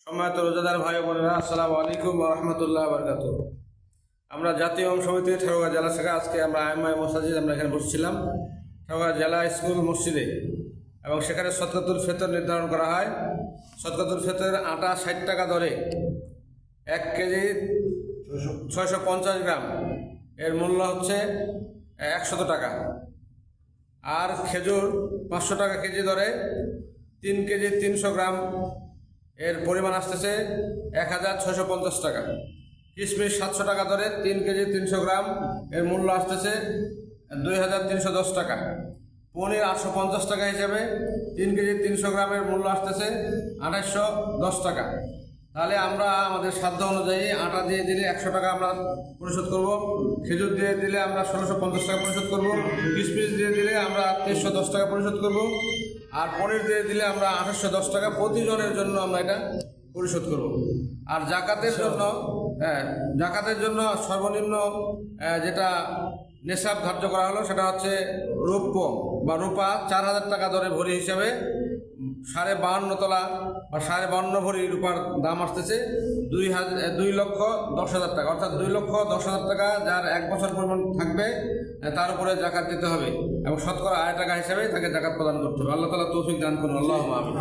সম্মানিত রোজাদার ভাই বোনেরা, আসসালামু আলাইকুম ওয়া রাহমাতুল্লাহি ওয়া বারাকাতুহু। আমরা জাতীয় সমিতি ঠাকুরগাঁ জেলা শাখা আজকে আমরা আইমাই মসজিদ আমরা এখানে বসছিলাম ঠাকুরগাঁ জেলা স্কুল মসজিদে, এবং সেখানে সদকাতুল ফিতর নির্ধারণ করা হয়। সদকাতুল ফিতর আটা 60 টাকা দরে 1 কেজি 650 গ্রাম, এর মূল্য হচ্ছে 100 টাকা। আর খেজুর 500 টাকা কেজি দরে 3 কেজি 300 গ্রাম, এর পরিমাণ আসতেছে 1650 টাকা। কিশমিশ 700 টাকা দরে 3 কেজি 300 গ্রাম, এর মূল্য আসতেছে 2310 টাকা। পনির 850 টাকা হিসেবে 3 কেজি 300 গ্রামের মূল্য আসতেছে 2810 টাকা। তাহলে আমরা আমাদের সাধ্য অনুযায়ী আটা দিয়ে দিলে 100 টাকা আমরা পরিশোধ করব, খেজুর দিয়ে দিলে আমরা 1650 টাকা পরিশোধ করব, কিশমিশ দিয়ে দিলে আমরা 2310 টাকা পরিশোধ করব, আর পনির দিয়ে দিলে আমরা 2810 টাকা প্রতিজনের জন্য আমরা এটা পরিশোধ করব। আর জাকাতের জন্য সর্বনিম্ন যেটা নেশাব ধার্য করা হলো সেটা হচ্ছে রৌপ্য বা রূপা 4000 টাকা দরে ভরি হিসাবে 52.5 তোলা বা 52.5 ভরি রূপার দাম আসতেছে 2,10,00,000 টাকা, অর্থাৎ 2,10,000 টাকা যার 1 বছর পরিমাণ থাকবে তার উপরে জাকাত দিতে হবে, এবং শতকরা 8 টাকা হিসাবে তাকে জাকাত প্রদান করতে হবে। আল্লাহ তাআলা তৌফিক দান করুন। আল্লাহুম্মা আমিন।